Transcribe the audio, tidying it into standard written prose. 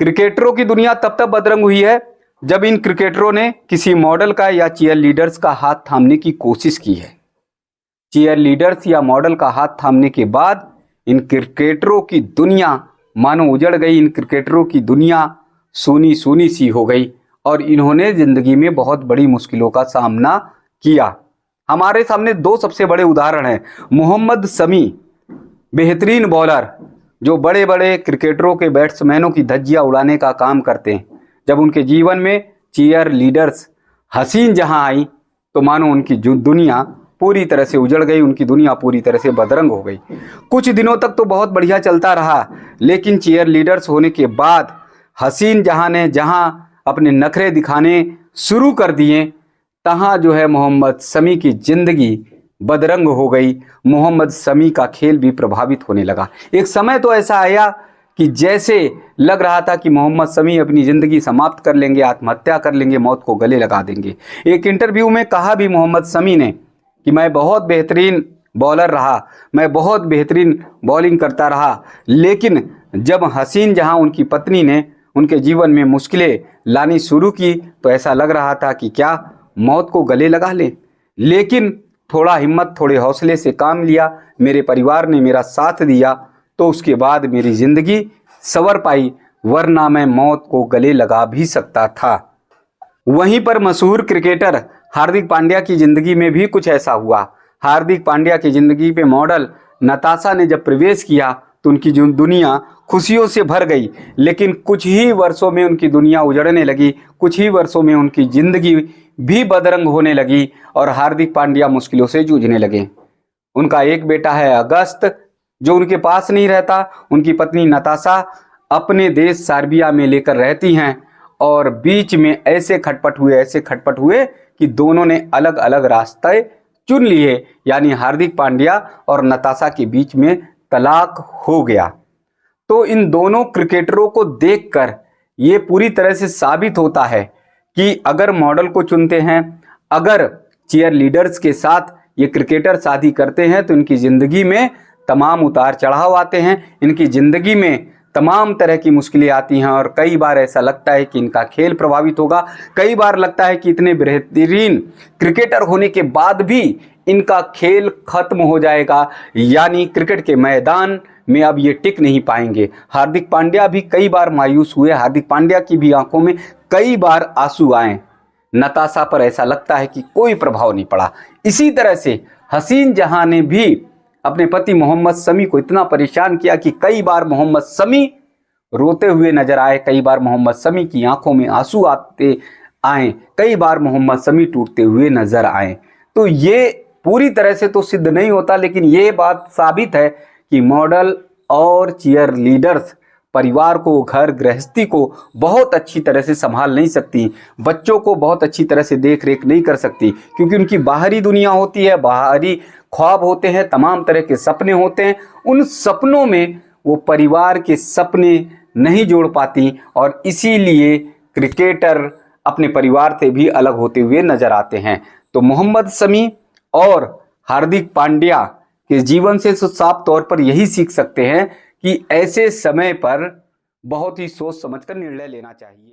क्रिकेटरों की दुनिया तब तक बदरंग हुई है जब इन क्रिकेटरों ने किसी मॉडल का या चीयर लीडर्स का हाथ थामने की कोशिश की है। चीयर लीडर्स या मॉडल का हाथ थामने के बाद इन क्रिकेटरों की दुनिया मानो उजड़ गई। इन क्रिकेटरों की दुनिया सूनी सूनी सी हो गई और इन्होंने जिंदगी में बहुत बड़ी मुश्किलों का सामना किया। हमारे सामने दो सबसे बड़े उदाहरण हैं। मोहम्मद शमी, बेहतरीन बॉलर जो बड़े बड़े क्रिकेटरों के बैट्समैनों की धज्जियां उड़ाने का काम करते हैं। जब उनके जीवन में चीयर लीडर्स हसीन जहां आई तो मानो उनकी दुनिया पूरी तरह से उजड़ गई, उनकी दुनिया पूरी तरह से बदरंग हो गई। कुछ दिनों तक तो बहुत बढ़िया चलता रहा, लेकिन चीयर लीडर्स होने के बाद हसीन जहां ने जहां अपने नखरे दिखाने शुरू कर दिए, तहां जो है मोहम्मद शमी की जिंदगी बदरंग हो गई। मोहम्मद शमी का खेल भी प्रभावित होने लगा। एक समय तो ऐसा आया कि जैसे लग रहा था कि मोहम्मद शमी अपनी ज़िंदगी समाप्त कर लेंगे, आत्महत्या कर लेंगे, मौत को गले लगा देंगे। एक इंटरव्यू में कहा भी मोहम्मद शमी ने कि मैं बहुत बेहतरीन बॉलर रहा, मैं बहुत बेहतरीन बॉलिंग करता रहा, लेकिन जब हसीन जहां उनकी पत्नी ने उनके जीवन में मुश्किलें लानी शुरू की तो ऐसा लग रहा था कि क्या मौत को गले लगा लें। लेकिन थोड़ा हिम्मत, थोड़े हौसले से काम लिया, मेरे परिवार ने मेरा साथ दिया, तो उसके बाद मेरी ज़िंदगी संवर पाई, वरना मैं मौत को गले लगा भी सकता था। वहीं पर मशहूर क्रिकेटर हार्दिक पांड्या की ज़िंदगी में भी कुछ ऐसा हुआ। हार्दिक पांड्या की ज़िंदगी पे मॉडल नताशा ने जब प्रवेश किया तो उनकी जो दुनिया खुशियों से भर गई, लेकिन कुछ ही वर्षों में उनकी दुनिया उजड़ने लगी, कुछ ही वर्षों में उनकी ज़िंदगी भी बदरंग होने लगी और हार्दिक पांड्या मुश्किलों से जूझने लगे। उनका एक बेटा है अगस्त जो उनके पास नहीं रहता। उनकी पत्नी नताशा अपने देश सर्बिया में लेकर रहती हैं और बीच में ऐसे खटपट हुए कि दोनों ने अलग अलग रास्ते चुन लिए, यानी हार्दिक पांड्या और नताशा के बीच में तलाक हो गया। तो इन दोनों क्रिकेटरों को देखकर ये पूरी तरह से साबित होता है कि अगर मॉडल को चुनते हैं, अगर चीयर लीडर्स के साथ ये क्रिकेटर शादी करते हैं तो इनकी ज़िंदगी में तमाम उतार चढ़ाव आते हैं, इनकी ज़िंदगी में तमाम तरह की मुश्किलें आती हैं और कई बार ऐसा लगता है कि इनका खेल प्रभावित होगा। कई बार लगता है कि इतने बेहतरीन क्रिकेटर होने के बाद भी इनका खेल खत्म हो जाएगा, यानी क्रिकेट के मैदान में अब ये टिक नहीं पाएंगे। हार्दिक पांड्या भी कई बार मायूस हुए, हार्दिक पांड्या की भी आंखों में कई बार आंसू आए। नताशा पर ऐसा लगता है कि कोई प्रभाव नहीं पड़ा। इसी तरह से हसीन जहां ने भी अपने पति मोहम्मद शमी को इतना परेशान किया कि कई बार मोहम्मद शमी रोते हुए नजर आए, कई बार मोहम्मद शमी की आंखों में आंसू आते आए, कई बार मोहम्मद शमी टूटते हुए नजर आए। तो ये पूरी तरह से तो सिद्ध नहीं होता, लेकिन ये बात साबित है कि मॉडल और चीयर लीडर्स परिवार को, घर गृहस्थी को बहुत अच्छी तरह से संभाल नहीं सकती, बच्चों को बहुत अच्छी तरह से देख रेख नहीं कर सकती, क्योंकि उनकी बाहरी दुनिया होती है, बाहरी ख्वाब होते हैं, तमाम तरह के सपने होते हैं। उन सपनों में वो परिवार के सपने नहीं जोड़ पाती और इसीलिए क्रिकेटर अपने परिवार से भी अलग होते हुए नजर आते हैं। तो मोहम्मद शमी और हार्दिक पांड्या के जीवन से साफ तौर पर यही सीख सकते हैं कि ऐसे समय पर बहुत ही सोच समझकर निर्णय लेना चाहिए।